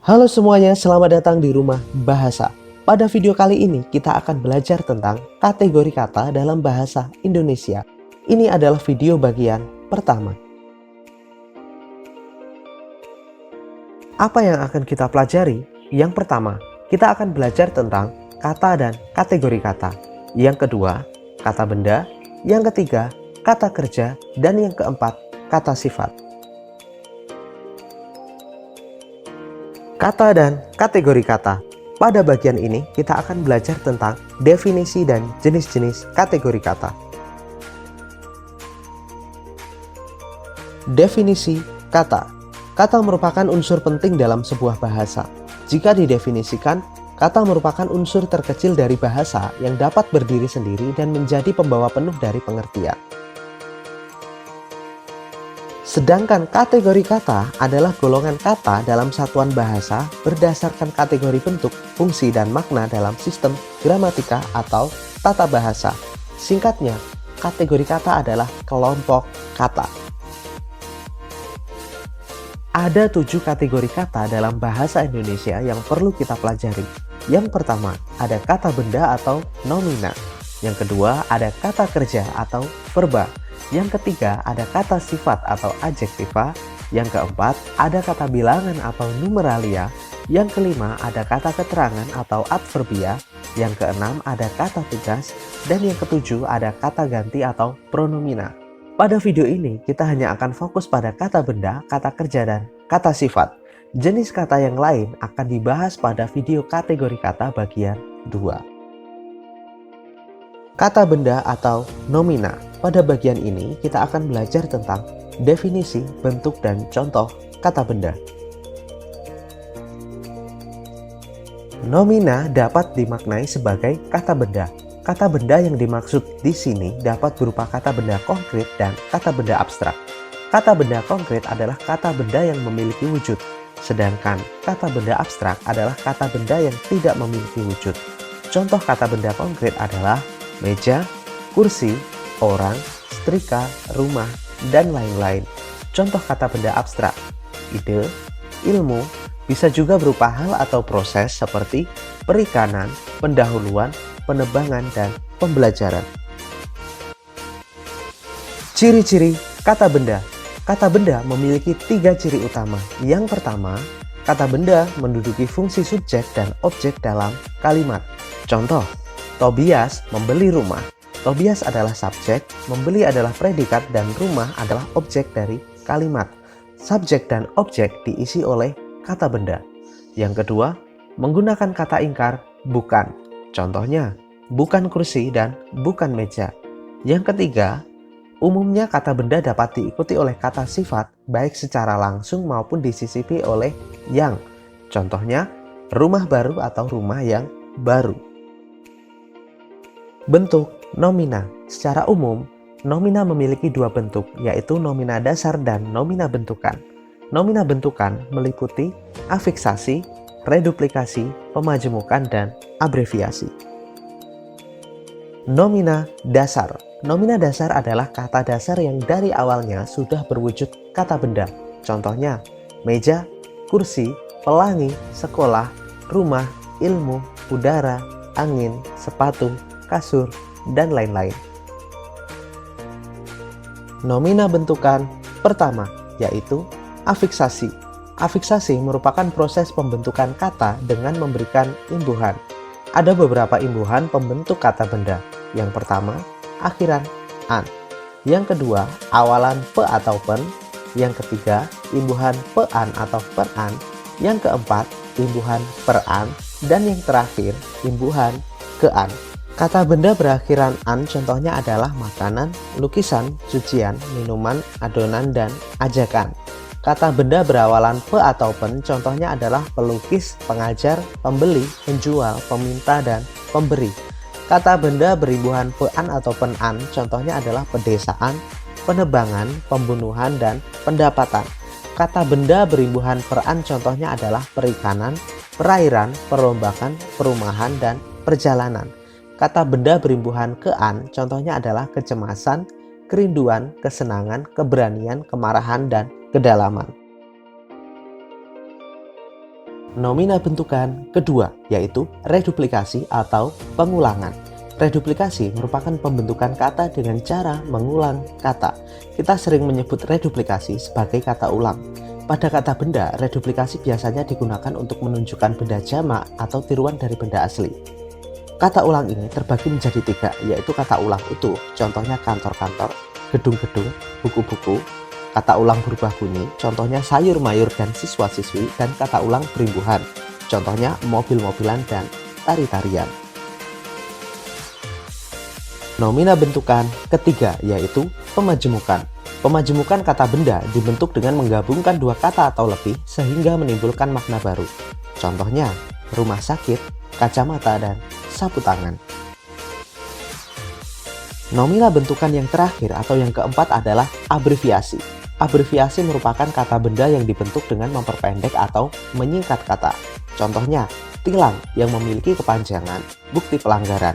Halo semuanya, selamat datang di Rumah Bahasa. Pada video kali ini kita akan belajar tentang kategori kata dalam bahasa Indonesia. Ini adalah video bagian pertama. Apa yang akan kita pelajari? Yang pertama, kita akan belajar tentang kata dan kategori kata. Yang kedua, kata benda. Yang ketiga, kata kerja. Dan yang keempat, kata sifat. Kata dan kategori kata. Pada bagian ini kita akan belajar tentang definisi dan jenis-jenis kategori kata. Definisi kata. Kata merupakan unsur penting dalam sebuah bahasa. Jika didefinisikan, kata merupakan unsur terkecil dari bahasa yang dapat berdiri sendiri dan menjadi pembawa penuh dari pengertian. Sedangkan kategori kata adalah golongan kata dalam satuan bahasa berdasarkan kategori bentuk, fungsi, dan makna dalam sistem gramatika atau tata bahasa. Singkatnya, kategori kata adalah kelompok kata. Ada 7 kategori kata dalam bahasa Indonesia yang perlu kita pelajari. Yang pertama, ada kata benda atau nomina. Yang kedua, ada kata kerja atau verba. Yang ketiga, ada kata sifat atau adjektiva. Yang keempat, ada kata bilangan atau numeralia. Yang kelima, ada kata keterangan atau adverbia. Yang keenam, ada kata tugas. Dan yang ketujuh, ada kata ganti atau pronomina. Pada video ini, kita hanya akan fokus pada kata benda, kata kerja, dan kata sifat. Jenis kata yang lain akan dibahas pada video kategori kata bagian 2. Kata benda atau nomina. Pada bagian ini kita akan belajar tentang definisi, bentuk, dan contoh kata benda. Nomina dapat dimaknai sebagai kata benda. Kata benda yang dimaksud di sini dapat berupa kata benda konkret dan kata benda abstrak. Kata benda konkret adalah kata benda yang memiliki wujud, sedangkan kata benda abstrak adalah kata benda yang tidak memiliki wujud. Contoh kata benda konkret adalah meja, kursi, orang, setrika, rumah, dan lain-lain. Contoh kata benda abstrak, ide, ilmu, bisa juga berupa hal atau proses seperti perikanan, pendahuluan, penebangan, dan pembelajaran. Ciri-ciri kata benda. Kata benda memiliki 3 ciri utama. Yang pertama, kata benda menduduki fungsi subjek dan objek dalam kalimat. Contoh, Tobias membeli rumah. Tobias adalah subjek, membeli adalah predikat, dan rumah adalah objek dari kalimat. Subjek dan objek diisi oleh kata benda. Yang kedua, menggunakan kata ingkar bukan. Contohnya, bukan kursi dan bukan meja. Yang ketiga, umumnya kata benda dapat diikuti oleh kata sifat baik secara langsung maupun disisipi oleh yang. Contohnya, rumah baru atau rumah yang baru. Bentuk nomina. Secara umum, nomina memiliki 2 bentuk, yaitu nomina dasar dan nomina bentukan. Nomina bentukan meliputi afiksasi, reduplikasi, pemajemukan, dan abreviasi. Nomina dasar. Nomina dasar adalah kata dasar yang dari awalnya sudah berwujud kata benda. Contohnya, meja, kursi, pelangi, sekolah, rumah, ilmu, udara, angin, sepatu, kasur, dan lain-lain. Nomina bentukan pertama yaitu afiksasi. Afiksasi merupakan proses pembentukan kata dengan memberikan imbuhan. Ada beberapa imbuhan pembentuk kata benda. Yang pertama, akhiran an. Yang kedua, awalan pe atau pen. Yang ketiga, imbuhan pean atau peran. Yang keempat, imbuhan peran. Dan yang terakhir, imbuhan kean. Kata benda berakhiran an contohnya adalah makanan, lukisan, cucian, minuman, adonan, dan ajakan. Kata benda berawalan pe atau pen contohnya adalah pelukis, pengajar, pembeli, penjual, peminta, dan pemberi. Kata benda berimbuhan pean atau penan contohnya adalah pedesaan, penebangan, pembunuhan, dan pendapatan. Kata benda berimbuhan peran contohnya adalah perikanan, perairan, perombakan, perumahan, dan perjalanan. Kata benda berimbuhan kean contohnya adalah kecemasan, kerinduan, kesenangan, keberanian, kemarahan, dan kedalaman. nomina bentukan kedua, yaitu reduplikasi atau pengulangan. Reduplikasi merupakan pembentukan kata dengan cara mengulang kata. Kita sering menyebut reduplikasi sebagai kata ulang. Pada kata benda, reduplikasi biasanya digunakan untuk menunjukkan benda jamak atau tiruan dari benda asli. Kata ulang ini terbagi menjadi 3, yaitu kata ulang utuh, contohnya kantor-kantor, gedung-gedung, buku-buku. Kata ulang berubah bunyi, contohnya sayur-mayur dan siswa-siswi, dan kata ulang berimbuhan, contohnya mobil-mobilan dan tari-tarian. Nomina bentukan ketiga, yaitu pemajemukan. Pemajemukan kata benda dibentuk dengan menggabungkan 2 kata atau lebih sehingga menimbulkan makna baru. Contohnya, rumah sakit, kacamata, dan sapu tangan. Nomina bentukan yang terakhir atau yang keempat adalah abreviasi. Abreviasi merupakan kata benda yang dibentuk dengan memperpendek atau menyingkat kata. Contohnya, tilang yang memiliki kepanjangan bukti pelanggaran.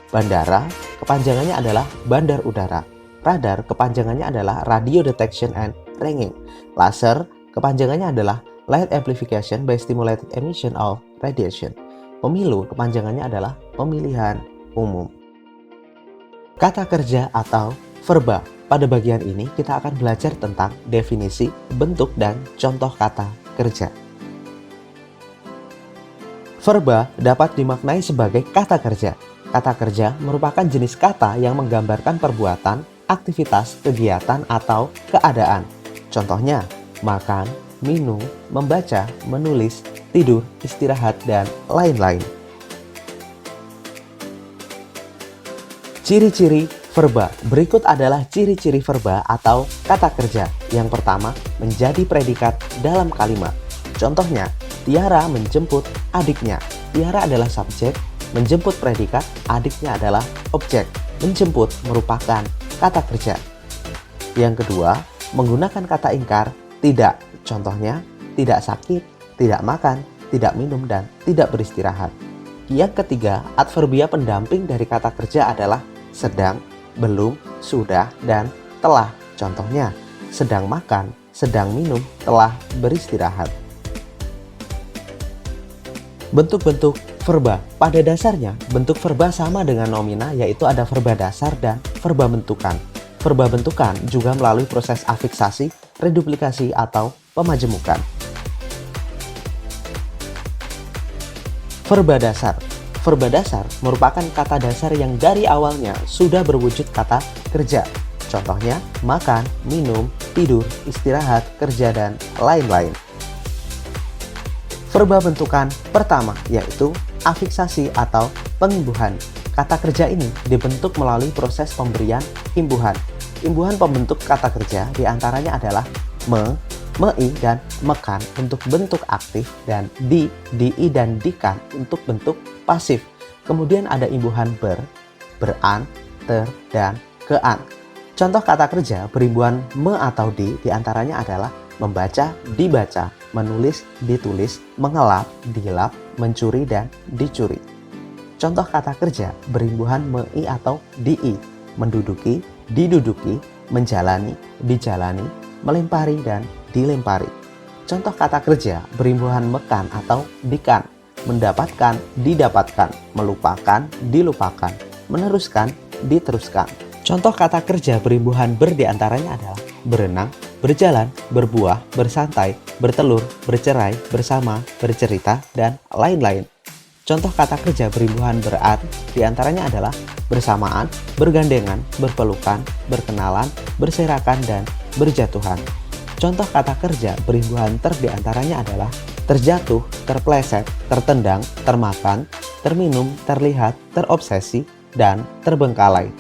Bandara, kepanjangannya adalah bandar udara. Radar, kepanjangannya adalah radio detection and ranging. Laser, kepanjangannya adalah light amplification by stimulated emission of radiation. Pemilu, kepanjangannya adalah pemilihan umum. Kata kerja atau verba. Pada bagian ini kita akan belajar tentang definisi, bentuk, dan contoh kata kerja. Verba dapat dimaknai sebagai kata kerja. Kata kerja merupakan jenis kata yang menggambarkan perbuatan, aktivitas, kegiatan, atau keadaan. Contohnya, makan, minum, membaca, menulis, tidur, istirahat, dan lain-lain. Ciri-ciri verba. Berikut adalah ciri-ciri verba atau kata kerja. Yang pertama, menjadi predikat dalam kalimat. Contohnya, Tiara menjemput adiknya. Tiara adalah subjek, menjemput predikat, adiknya adalah objek. Menjemput merupakan kata kerja. Yang kedua, menggunakan kata ingkar tidak. Contohnya, tidak sakit, tidak makan, tidak minum, dan tidak beristirahat. Yang ketiga, adverbia pendamping dari kata kerja adalah sedang, belum, sudah, dan telah. Contohnya, sedang makan, sedang minum, telah beristirahat. Bentuk-bentuk verba. Pada dasarnya, bentuk verba sama dengan nomina, yaitu ada verba dasar dan verba bentukan. Verba bentukan juga melalui proses afiksasi, reduplikasi, atau pemajemukan. Verba dasar. Verba dasar merupakan kata dasar yang dari awalnya sudah berwujud kata kerja. Contohnya, makan, minum, tidur, istirahat, kerja, dan lain-lain. Verba bentukan pertama yaitu afiksasi atau pengimbuhan. Kata kerja ini dibentuk melalui proses pemberian imbuhan. Imbuhan pembentuk kata kerja diantaranya adalah mei, dan mekan untuk bentuk aktif, dan di, dan dikan untuk bentuk pasif. Kemudian ada imbuhan beran, ter, dan kean. Contoh kata kerja berimbuhan me atau di diantaranya adalah membaca, dibaca, menulis, ditulis, mengelap, dilap, mencuri, dan dicuri. Contoh kata kerja berimbuhan mei atau di, menduduki, diduduki, menjalani, dijalani, melempari, dan dilempari. Contoh kata kerja berimbuhan mekan atau dikan, mendapatkan, didapatkan, melupakan, dilupakan, meneruskan, diteruskan. Contoh kata kerja berimbuhan diantaranya adalah berenang, berjalan, berbuah, bersantai, bertelur, bercerai, bersama, bercerita, dan lain-lain. Contoh kata kerja berimbuhan beran diantaranya adalah bersamaan, bergandengan, berpelukan, berkenalan, berserakan, dan berjatuhan. Contoh kata kerja berimbuhan ter diantaranya adalah terjatuh, terpleset, tertendang, termakan, terminum, terlihat, terobsesi, dan terbengkalai.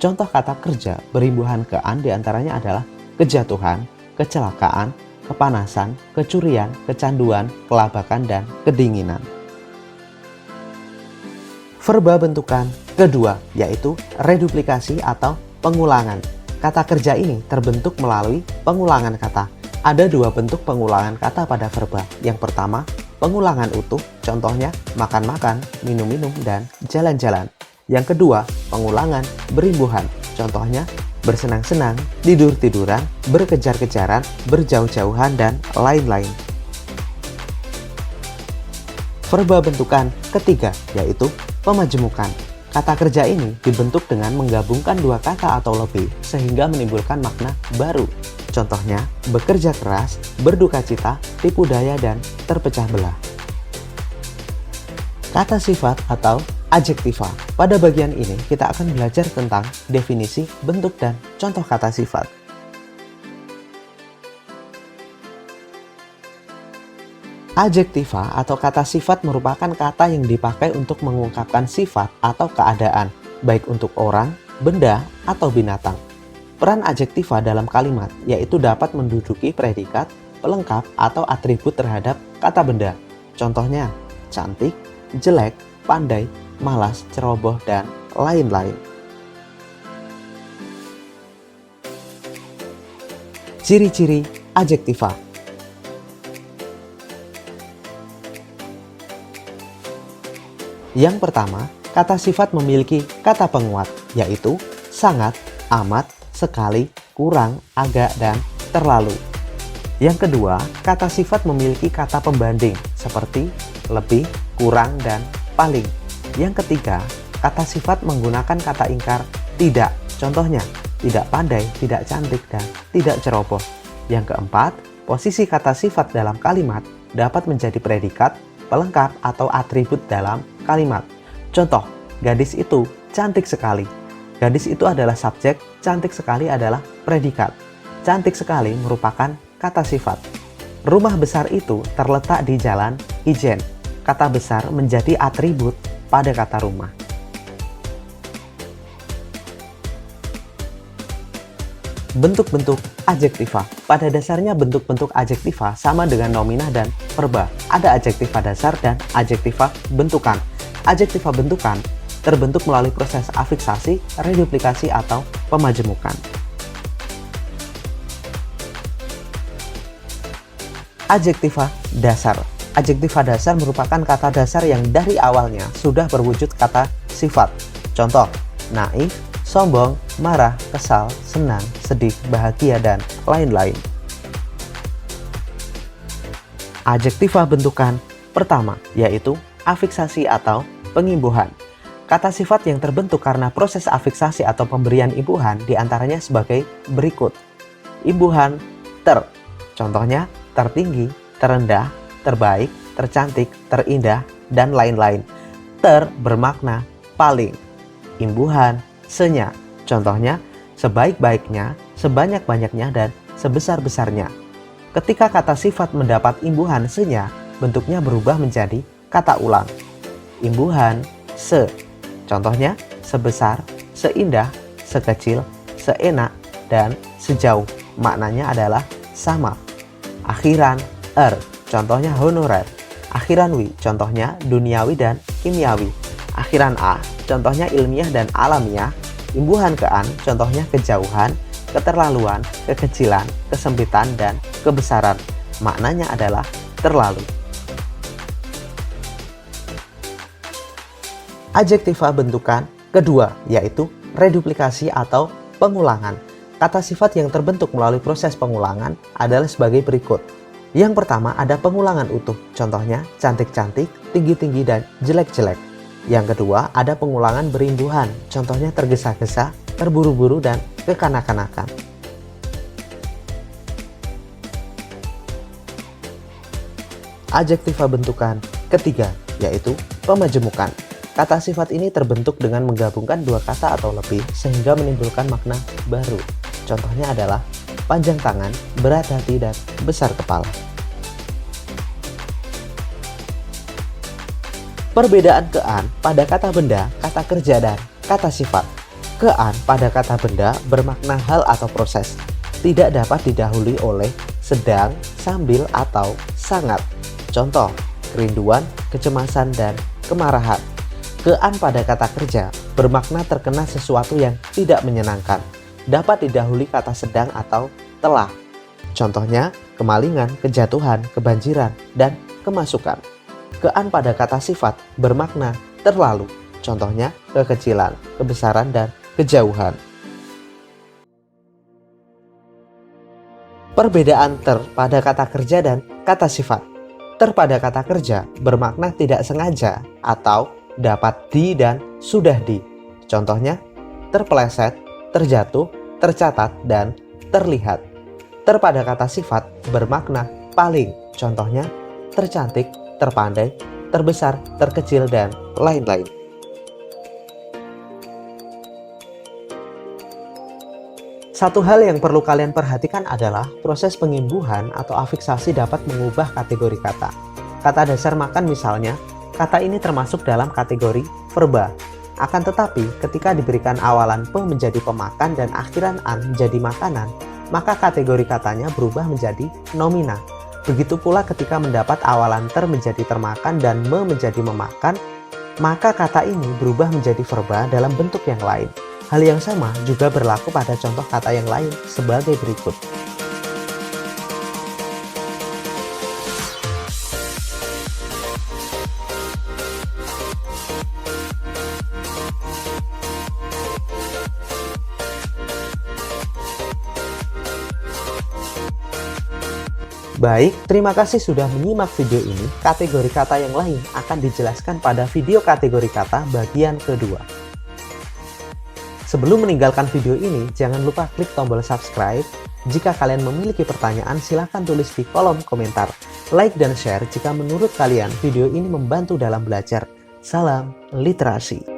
Contoh kata kerja berimbuhan kean diantaranya adalah kejatuhan, kecelakaan, kepanasan, kecurian, kecanduan, kelabakan, dan kedinginan. Verba bentukan kedua yaitu reduplikasi atau pengulangan. Kata kerja ini terbentuk melalui pengulangan kata. Ada 2 bentuk pengulangan kata pada verba. Yang pertama, pengulangan utuh, contohnya makan-makan, minum-minum, dan jalan-jalan. Yang kedua, pengulangan berimbuhan, contohnya bersenang-senang, tidur-tiduran, berkejar-kejaran, berjauh-jauhan, dan lain-lain. Verba bentukan ketiga yaitu pemajemukan. Kata kerja ini dibentuk dengan menggabungkan dua kata atau lebih sehingga menimbulkan makna baru. Contohnya, bekerja keras, berduka cita, tipu daya, dan terpecah belah. Kata sifat atau adjektiva. Pada bagian ini kita akan belajar tentang definisi, bentuk, dan contoh kata sifat. Adjektiva atau kata sifat merupakan kata yang dipakai untuk mengungkapkan sifat atau keadaan, baik untuk orang, benda, atau binatang. Peran adjektiva dalam kalimat yaitu dapat menduduki predikat, pelengkap, atau atribut terhadap kata benda. Contohnya, cantik, jelek, pandai, malas, ceroboh, dan lain-lain. Ciri-ciri adjektiva. Yang pertama, kata sifat memiliki kata penguat, yaitu sangat, amat, sekali, kurang, agak, dan terlalu. Yang kedua, kata sifat memiliki kata pembanding, seperti lebih, kurang, dan paling. Yang ketiga, kata sifat menggunakan kata ingkar tidak. Contohnya, tidak pandai, tidak cantik, dan tidak ceroboh. Yang keempat, posisi kata sifat dalam kalimat dapat menjadi predikat, pelengkap, atau atribut dalam kalimat. Contoh, gadis itu cantik sekali. Gadis itu adalah subjek, cantik sekali adalah predikat. Cantik sekali merupakan kata sifat. Rumah besar itu terletak di Jalan Ijen. Kata besar menjadi atribut pada kata rumah. Bentuk-bentuk adjektiva. Pada dasarnya bentuk-bentuk adjektiva sama dengan nominah dan verba. Ada adjektiva dasar dan adjektiva bentukan. Adjektiva bentukan terbentuk melalui proses afiksasi, reduplikasi, atau pemajemukan. Adjektiva dasar. Adjektiva dasar merupakan kata dasar yang dari awalnya sudah berwujud kata sifat. Contoh, naif, sombong, marah, kesal, senang, sedih, bahagia, dan lain-lain. Adjektiva bentukan pertama yaitu afiksasi atau pengimbuhan. Kata sifat yang terbentuk karena proses afiksasi atau pemberian imbuhan diantaranya sebagai berikut. Imbuhan ter, contohnya tertinggi, terendah, terbaik, tercantik, terindah, dan lain-lain. Ter bermakna paling. Imbuhan senya, contohnya sebaik-baiknya, sebanyak-banyaknya, dan sebesar-besarnya. Ketika kata sifat mendapat imbuhan senya, bentuknya berubah menjadi kata ulang. Imbuhan se, contohnya sebesar, seindah, sekecil, seenak, dan sejauh. Maknanya adalah sama. Akhiran er, contohnya honorer. Akhiran wi, contohnya duniawi dan kimiawi. Akhiran a, contohnya ilmiah dan alamiah. Imbuhan ke an, contohnya kejauhan, keterlaluan, kekecilan, kesempitan, dan kebesaran. Maknanya adalah terlalu. Adjektiva bentukan kedua yaitu reduplikasi atau pengulangan. Kata sifat yang terbentuk melalui proses pengulangan adalah sebagai berikut. Yang pertama ada pengulangan utuh, contohnya cantik-cantik, tinggi-tinggi, dan jelek-jelek. Yang kedua ada pengulangan berimbuhan, contohnya tergesa-gesa, terburu-buru, dan kekanak-kanakan. Adjektiva bentukan ketiga yaitu pemajemukan. Kata sifat ini terbentuk dengan menggabungkan dua kata atau lebih sehingga menimbulkan makna baru. Contohnya adalah panjang tangan, berat hati, dan besar kepala. Perbedaan kean pada kata benda, kata kerja, dan kata sifat. Kean pada kata benda bermakna hal atau proses. Tidak dapat didahului oleh sedang, sambil, atau sangat. Contoh, kerinduan, kecemasan, dan kemarahan. Kean pada kata kerja bermakna terkena sesuatu yang tidak menyenangkan. Dapat didahului kata sedang atau telah. Contohnya, kemalingan, kejatuhan, kebanjiran, dan kemasukan. Kean pada kata sifat bermakna terlalu. Contohnya, kekecilan, kebesaran, dan kejauhan. Perbedaan ter pada kata kerja dan kata sifat. Ter pada kata kerja bermakna tidak sengaja atau dapat di dan sudah di. Contohnya, terpeleset, terjatuh, tercatat, dan terlihat. Ter pada kata sifat bermakna paling. Contohnya, tercantik, terpandai, terbesar, terkecil, dan lain-lain. Satu hal yang perlu kalian perhatikan adalah proses pengimbuhan atau afiksasi dapat mengubah kategori kata. Kata dasar makan misalnya, kata ini termasuk dalam kategori verba. Akan tetapi, ketika diberikan awalan pe menjadi pemakan dan akhiran an menjadi makanan, maka kategori katanya berubah menjadi nomina. Begitu pula ketika mendapat awalan ter menjadi termakan dan me menjadi memakan, maka kata ini berubah menjadi verba dalam bentuk yang lain. Hal yang sama juga berlaku pada contoh kata yang lain sebagai berikut. Baik, terima kasih sudah menyimak video ini. Kategori kata yang lain akan dijelaskan pada video kategori kata bagian kedua. Sebelum meninggalkan video ini, jangan lupa klik tombol subscribe. Jika kalian memiliki pertanyaan, silahkan tulis di kolom komentar. Like dan share jika menurut kalian video ini membantu dalam belajar. Salam literasi.